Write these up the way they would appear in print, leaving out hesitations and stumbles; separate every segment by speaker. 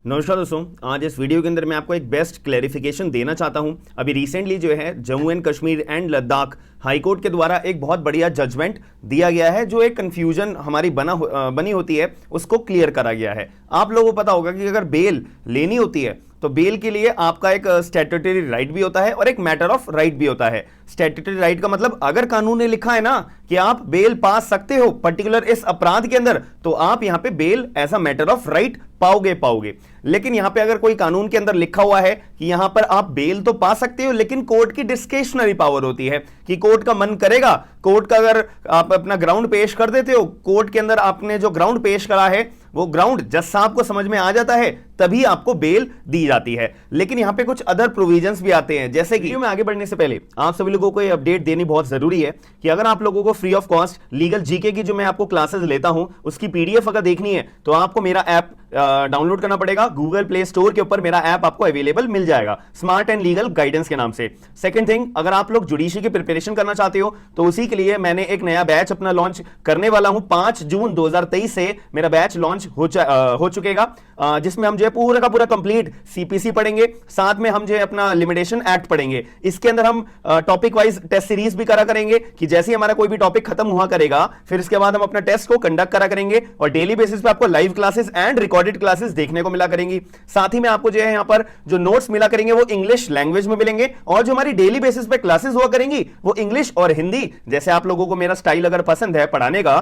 Speaker 1: नमस्कार दोस्तों, आज इस वीडियो के अंदर मैं आपको एक बेस्ट क्लैरिफिकेशन देना चाहता हूं। अभी रिसेंटली जो है Jammu and Kashmir and Ladakh high court के द्वारा एक बहुत बढ़िया जजमेंट दिया गया है, जो एक कंफ्यूजन हमारी बनी होती है उसको क्लियर करा गया है। आप लोगों को पता होगा कि अगर बेल लेनी होती है तो बेल के लिए आपका एक स्टैट्यूटरी राइट भी होता है और एक मैटर ऑफ राइट भी होता है। स्टैट्यूटरी राइट का मतलब अगर कानून ने लिखा है ना कि आप बेल पा सकते हो पर्टिकुलर इस अपराध के अंदर, तो आप यहां पे bail as a matter of right पाओगे। लेकिन यहां पे अगर कोई कानून के अंदर लिखा हुआ है कि यहां पर आप बेल तो पा सकते हो, लेकिन कोर्ट की डिस्क्रिशनरी पावर होती है कि कोर्ट का मन करेगा, कोर्ट का अगर आप अपना ग्राउंड पेश कर देते हो, कोर्ट के अंदर आपने जो ग्राउंड पेश करा है वो ग्राउंड जज साहब को समझ में आ जाता है, तभी आपको बेल दी जाती है। लेकिन यहां पे कुछ अदर प्रोविजंस भी आते हैं, जैसे कि वीडियो में आगे बढ़ने से पहले आप सभी लोगों को ये अपडेट देनी बहुत जरूरी है कि अगर आप लोगों को free of cost legal GK की जो मैं आपको क्लासेस लेता हूं उसकी पीडीएफ अगर देखनी है तो आपको मेरा ऐप डाउनलोड करना पड़ेगा। गूगल प्ले स्टोर के ऊपर मेरा ऐप आपको अवेलेबल मिल जाएगा, स्मार्ट एंड लीगल गाइडेंस के नाम से। सेकंड थिंग, अगर आप लोग जुडिशरी की प्रिपरेशन करना चाहते हो तो उसी के लिए मैंने एक नया बैच अपना लॉन्च करने वाला हूं। 5 जून 2023 से मेरा बैच लॉन्च हो चुकेगा, जिसमें हम जो है पूरा का पूरा कंप्लीट सीपीसी पढ़ेंगे, साथ में हम जो है अपना लिमिटेशन एक्ट पढ़ेंगे। इसके अंदर हम टॉपिक वाइज टेस्ट सीरीज भी करा करेंगे कि जैसे ही हमारा कोई भी टॉपिक खत्म हुआ करेगा फिर इसके बाद हम अपना टेस्ट को कंडक्ट करा करेंगे और डेली बेसिस पे आपको live classes and recorded classes देखने को मिला करेंगी। साथ ही में आपको जो है यहाँ पर जो नोट्स मिला करेंगे वो इंग्लिश लैंग्वेज में मिलेंगे और जो हमारी डेली बेसिस पे क्लासेस हुआ करेंगी वो इंग्लिश और हिंदी। जैसे आप लोगों को मेरा स्टाइल अगर पसंद है पढ़ाने का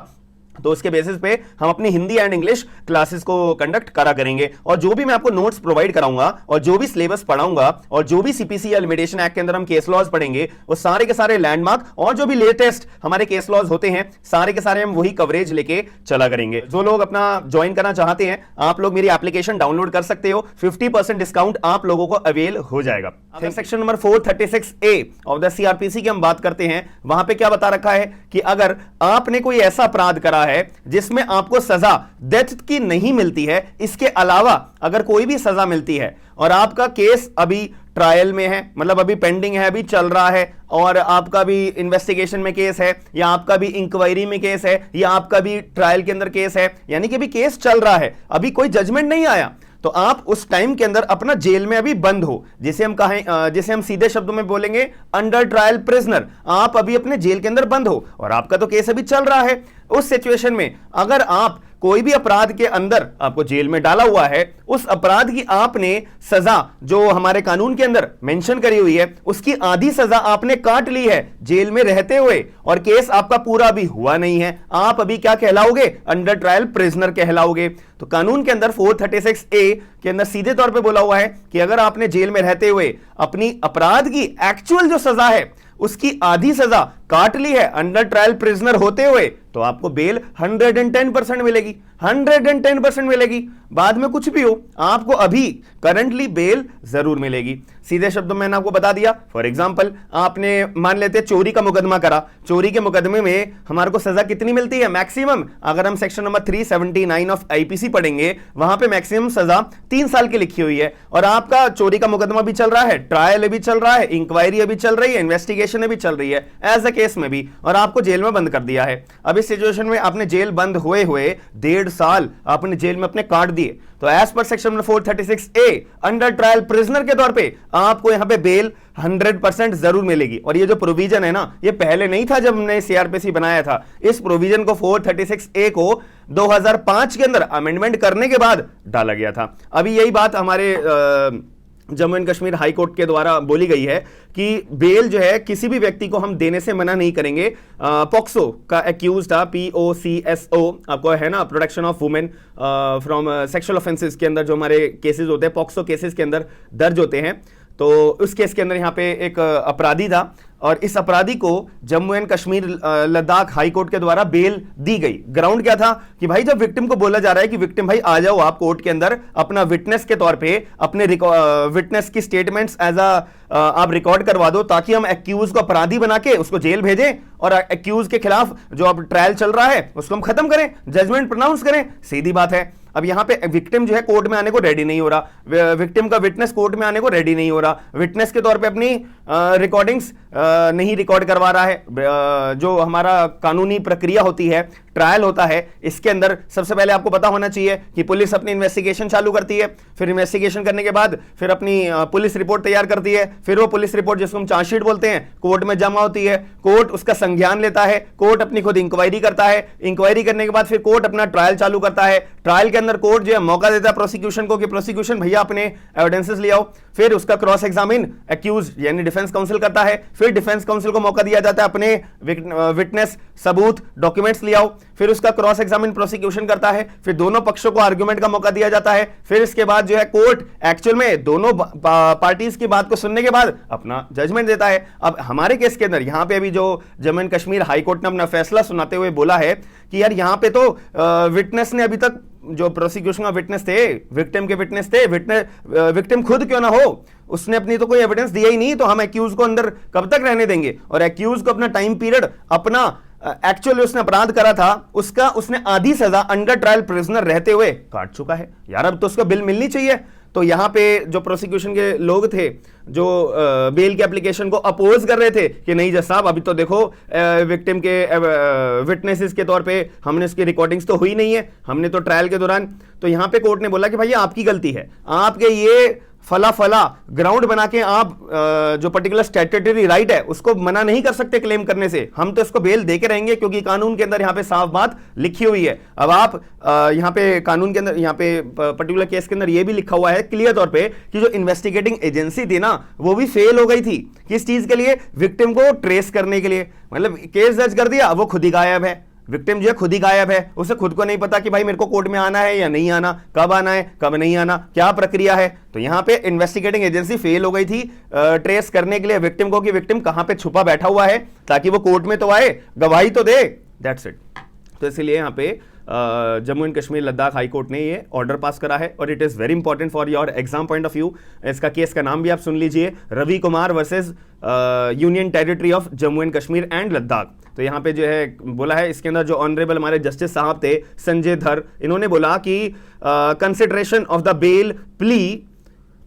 Speaker 1: तो उसके बेसिस पे हम अपनी हिंदी एंड इंग्लिश क्लासेस को कंडक्ट करा करेंगे। और जो भी मैं आपको नोट्स प्रोवाइड कराऊंगा और जो भी सिलेबस पढ़ाऊंगा और जो भी सीपीसी या लिमिटेशन एक्ट के अंदर हम केस लॉज पढ़ेंगे वो सारे के सारे लैंडमार्क और जो भी लेटेस्ट हमारे केस लॉज होते हैं सारे के सारे हम वही कवरेज लेके चला करेंगे। जो लोग अपना ज्वाइन करना चाहते हैं आप लोग मेरी एप्लीकेशन डाउनलोड कर सकते हो, 50% डिस्काउंट आप लोगों को अवेल हो जाएगा। Section number 436A of the CrPC की हम बात करते हैं, वहां पे क्या बता रखा है कि अगर आपने कोई ऐसा अपराध करा है जिसमें आपको सजा डेथ की नहीं मिलती है, इसके अलावा अगर कोई भी सजा मिलती है और आपका केस अभी ट्रायल में है, मतलब अभी पेंडिंग है, अभी चल रहा है, और आपका भी इन्वेस्टिगेशन में केस है या आपका भी इंक्वायरी में केस है या आपका भी ट्रायल के अंदर केस है, यानी कि अभी केस चल रहा है, अभी कोई जजमेंट नहीं आया, तो आप उस टाइम के अंदर अपना जेल में अभी बंद हो, जिसे हम सीधे शब्दों में बोलेंगे अंडर ट्रायल प्रिजनर। आप अभी अपने जेल के अंदर बंद हो और आपका तो केस अभी चल रहा है। उस सिचुएशन में अगर आप कोई भी अपराध के अंदर आपको जेल में डाला हुआ है, उस अपराध की आपने सजा जो हमारे कानून के अंदर मेंशन करी हुई है उसकी आधी सजा आपने काट ली है जेल में रहते हुए और केस आपका पूरा भी हुआ नहीं है, आप अभी क्या कहलाओगे? अंडर ट्रायल प्रिजनर कहलाओगे। तो कानून के अंदर 436A के अंदर सीधे तौर पे बोला हुआ है कि अगर आपने जेल में रहते हुए अपनी अपराध की एक्चुअल जो सजा है उसकी आधी सजा काट ली है अंडर ट्रायल प्रिजनर होते हुए, तो आपको बेल 110% मिलेगी, 110% मिलेगी। बाद में कुछ भी हो आपको अभी करंटली बेल जरूर मिलेगी। सीधे शब्दों में मैंने आपको बता दिया, फॉर एग्जांपल आपने मान लेते चोरी का मुकदमा करा, चोरी के मुकदमे में हमारे को सजा कितनी मिलती है मैक्सिमम? अगर हम सेक्शन नंबर 379 ऑफ आईपीसी पढ़ेंगे वहां पे मैक्सिमम सजा 3 साल की लिखी हुई है और आपका चोरी का मुकदमा भी चल रहा है, ट्रायल भी चल रहा है, इंक्वायरी अभी चल रही है, इन्वेस्टिगेशन भी चल रही है एज अ केस में भी, और आपको जेल में बंद कर दिया है। अब इस सिचुएशन में आपने जेल बंद हुए 1.5 साल आपने जेल में अपने काट दिए, तो as per section number 436A under trial prisoner के तौर पे आपको यहां पे बेल 100% जरूर मिलेगी। और ये जो प्रोविजन है ना, ये पहले नहीं था जब हमने सीआरपीसी बनाया था, इस प्रोविजन को 436A को 2005 के अंदर अमेंडमेंट करने के बाद डाला गया था। अभी यही बात हमारे Jammu and Kashmir high court के द्वारा बोली गई है कि बेल जो है किसी भी व्यक्ति को हम देने से मना नहीं करेंगे। पॉक्सो का एक्यूज था, POCSO आपको है ना, protection of women from sexual offences के अंदर जो हमारे केसेस होते हैं, पॉक्सो केसेस के अंदर दर्ज होते हैं, तो उस केस के अंदर यहाँ पे एक अपराधी था और इस अपराधी को Jammu and Kashmir Ladakh high court के द्वारा बेल दी गई। ग्राउंड क्या था कि भाई जब विक्टिम को बोला जा रहा है कि विक्टिम भाई आ जाओ आप कोर्ट के अंदर अपना विटनेस के तौर पे अपने विटनेस की स्टेटमेंट्स एज आप रिकॉर्ड करवा दो ताकि हम एक्यूज को अपराधी बना के उसको जेल भेजें और एक्यूज के खिलाफ जो अब ट्रायल चल रहा है उसको हम खत्म करें, जजमेंट प्रोनाउंस करें। सीधी बात है, अब यहाँ पे विक्टिम जो है कोर्ट में आने को रेडी नहीं हो रहा, विक्टिम का विटनेस कोर्ट में आने को रेडी नहीं हो रहा, विटनेस के तौर पे अपनी रिकॉर्डिंग्स नहीं रिकॉर्ड करवा रहा है। जो हमारा कानूनी प्रक्रिया होती है, ट्रायल होता है, इसके अंदर सबसे पहले आपको पता होना चाहिए कि पुलिस अपनी इन्वेस्टिगेशन चालू करती है, फिर इन्वेस्टिगेशन करने के बाद फिर अपनी पुलिस रिपोर्ट तैयार करती है, फिर वो पुलिस रिपोर्ट जिसको हम चार्जशीट बोलते हैं कोर्ट में जमा होती है, कोर्ट उसका संज्ञान लेता है, कोर्ट अपनी खुद इंक्वायरी करता है, इंक्वायरी करने के बाद फिर कोर्ट अपना ट्रायल चालू करता है, ट्रायल के अंदर कोर्ट जो है मौका देता है प्रोसिक्यूशन को कि प्रोसिक्यूशन भैया अपने एविडेंसेस ले आओ, फिर उसका क्रॉस एग्जामिन एक्यूज यानी डिफेंस काउंसिल करता है, फिर डिफेंस काउंसिल को मौका दिया जाता है अपने विटनेस सबूत डॉक्यूमेंट्स ले आओ, फिर उसका क्रॉस एग्जामिन प्रोसिक्यूशन करता है, फिर दोनों पक्षों को आर्गुमेंट का मौका दिया जाता है, फिर इसके बाद जो है कोर्ट एक्चुअल में दोनों पार्टीज की बात को सुनने के बाद अपना जजमेंट देता है। अब हमारे केस के अंदर यहां पे अभी जो Jammu and Kashmir high court ने अपना फैसला सुनाते हुए बोला है कि यार यहां पे तो विटनेस ने अभी तक जो प्रोसिक्यूशन का विटनेस थे, विक्टिम के विटनेस थे, विक्टिम खुद क्यों ना हो, उसने अपनी तो कोई एविडेंस दिया ही नहीं, तो हम एक्यूज को अंदर कब तक रहने देंगे। और एक्यूज को अपना टाइम पीरियड अपना एक्चुअली उसने अपराध करा था उसका उसने आधी सजा अंडर ट्रायल प्रिजनर रहते हुए काट चुका है यार, अब तो उसको बिल मिलनी चाहिए। तो यहां पे जो प्रोसिक्यूशन के लोग थे जो बेल के एप्लीकेशन को अपोज कर रहे थे कि नहीं जज साहब अभी तो देखो विक्टिम के विटनेसेस के तौर पे हमने उसकी रिकॉर्डिंग्स तो हुई नहीं है, हमने तो ट्रायल के दौरान, तो यहां पे कोर्ट ने बोला कि भाई आपकी गलती है, आपके ये फला फला ग्राउंड बना के आप जो पर्टिकुलर स्टैट्यूटरी राइट है उसको मना नहीं कर सकते क्लेम करने से, हम तो इसको बेल देके रहेंगे क्योंकि कानून के अंदर यहां पे साफ बात लिखी हुई है। अब आप यहां पे कानून के अंदर यहां पे पर्टिकुलर केस के अंदर यह भी लिखा हुआ है क्लियर तौर पे कि जो इन्वेस्टिगेटिंग एजेंसी थी ना वो भी फेल हो गई थी किस चीज के लिए, विक्टिम को ट्रेस करने के लिए। मतलब केस दर्ज कर दिया, वो खुद ही गायब है, विक्टिम जो है खुद ही गायब है, उसे खुद को नहीं पता कि भाई मेरे को कोर्ट में आना है या नहीं आना, कब आना है कब नहीं आना, क्या प्रक्रिया है। तो यहां पे इन्वेस्टिगेटिंग एजेंसी फेल हो गई थी ट्रेस करने के लिए विक्टिम को कि विक्टिम कहां पे छुपा बैठा हुआ है ताकि वो कोर्ट में तो आए, गवाही तो दे, दैट्स इट। तो इसलिए यहां पे Jammu and Kashmir Ladakh high court ने ये ऑर्डर पास करा है और it is very important for your exam point of view. इसका केस का नाम भी आप सुन लीजिए, Ravi Kumar versus union territory of Jammu and Kashmir and Ladakh. तो यहाँ पे जो है बोला है, इसके अंदर जो ऑनरेबल हमारे जस्टिस साहब थे संजय धर, इन्होंने बोला कि consideration of the bell plea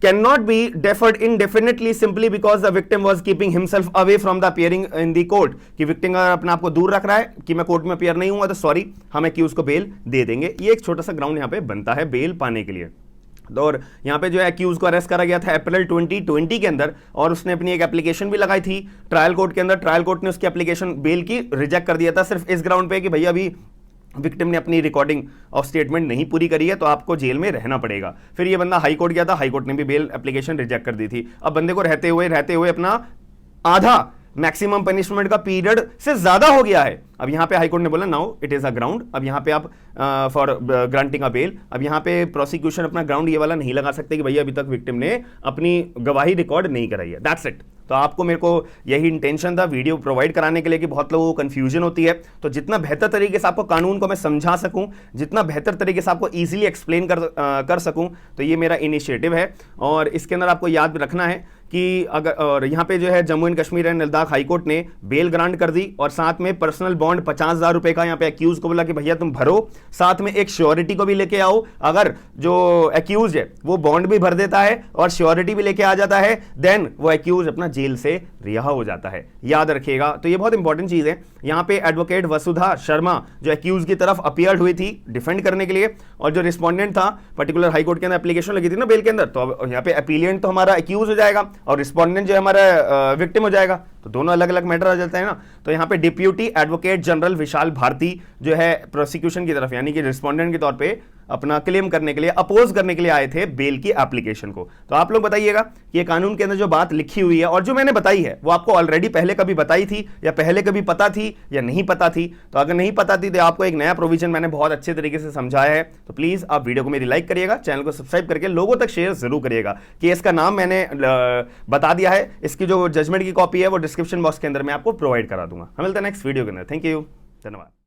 Speaker 1: cannot be deferred indefinitely simply because the victim was keeping himself away from the appearing in the court। कि विक्टिम अपने आप को दूर रख रहा है कि मैं कोर्ट में अपियर नहीं हुआ तो सॉरी हम एक्यूज को बेल दे देंगे। ये एक छोटा सा ग्राउंड यहाँ पे बनता है बेल पाने के लिए। और यहाँ पे जो है एक्यूज को अरेस्ट करा गया था अप्रैल 2020 के अंदर और उसने अपनी एक एप्लीकेशन भी लगाई थी ट्रायल कोर्ट के अंदर। ट्रायल कोर्ट ने उसकी एप्लीकेशन बेल की रिजेक्ट कर दिया था सिर्फ इस ग्राउंड पे कि भैया अभी विक्टिम ने अपनी रिकॉर्डिंग ऑफ स्टेटमेंट नहीं पूरी करी है तो आपको जेल में रहना पड़ेगा। फिर ये बंदा हाई कोर्ट गया था, हाई कोर्ट ने भी बेल एप्लीकेशन रिजेक्ट कर दी थी। अब बंदे को रहते हुए अपना आधा मैक्सिमम पनिशमेंट का पीरियड से ज्यादा हो गया है। अब यहां पे हाई कोर्ट ने बोला now it is a ground, अब यहां पे आप फॉर ग्रांटिंग अ बेल, अब यहां पे प्रोसिक्यूशन अपना ग्राउंड ये वाला नहीं लगा सकते कि भैया अभी तक विक्टिम ने अपनी गवाही रिकॉर्ड नहीं कराई है, दैट्स इट। तो आपको मेरे को यही इंटेंशन था वीडियो प्रोवाइड कराने के लिए कि बहुत लोगों को कंफ्यूजन होती है, तो जितना बेहतर तरीके से आपको कानून को मैं समझा सकूं, जितना बेहतर तरीके से आपको इजीली एक्सप्लेन कर सकूं, तो ये मेरा इनिशिएटिव है। और इसके अंदर आपको याद रखना है कि अगर और यहाँ पे जो है Jammu and Kashmir and Ladakh high court ने बेल ग्रांट कर दी और साथ में पर्सनल बॉन्ड 50,000 रुपए का यहाँ पे एक्यूज को बोला कि भैया तुम भरो, साथ में एक श्योरिटी को भी लेके आओ। अगर जो एक्यूज है वो बॉन्ड भी भर देता है और श्योरिटी भी लेके आ जाता है देन वो एक्यूज अपना जेल से रिहा हो जाता है, याद रखिएगा। तो ये बहुत इंपॉर्टेंट चीज है। यहाँ पे एडवोकेट वसुधा शर्मा जो एक्यूज की तरफ अपीयर्ड हुई थी डिफेंड करने के लिए, और जो रिस्पोंडेंट था पर्टिकुलर हाई कोर्ट के अंदर एप्लीकेशन लगी थी ना बेल के अंदर, तो अब यहाँ पे अपीलियंट तो हमारा एक्यूज हो जाएगा और रिस्पोंडेंट जो हमारा विक्टिम हो जाएगा, तो दोनों अलग अलग मैटर आ जाते हैं ना। तो यहाँ पे डिप्यूटी एडवोकेट जनरल विशाल भारती जो है प्रोसिक्यूशन की तरफ यानी कि रिस्पोंडेंट के तौर पे अपना क्लेम करने के लिए अपोज करने के लिए आए थे बेल की एप्लीकेशन को। तो आप लोग बताइएगा कि ये कानून के अंदर जो बात लिखी हुई है और जो मैंने बताई है वो आपको ऑलरेडी पहले कभी बताई थी या पहले कभी पता थी या नहीं पता थी। तो अगर नहीं पता थी तो आपको एक नया प्रोविजन मैंने बहुत अच्छे तरीके से समझाया है, तो प्लीज आप वीडियो को मेरी लाइक करिएगा, चैनल को सब्सक्राइब करके लोगों तक शेयर जरूर करिएगा। केस का नाम मैंने बता दिया है, इसकी जो जजमेंट की कॉपी है वो डिस्क्रिप्शन बॉक्स के अंदर मैं आपको प्रोवाइड करा दूंगा। हम मिलते हैं नेक्स्ट वीडियो के अंदर। थैंक यू, धन्यवाद।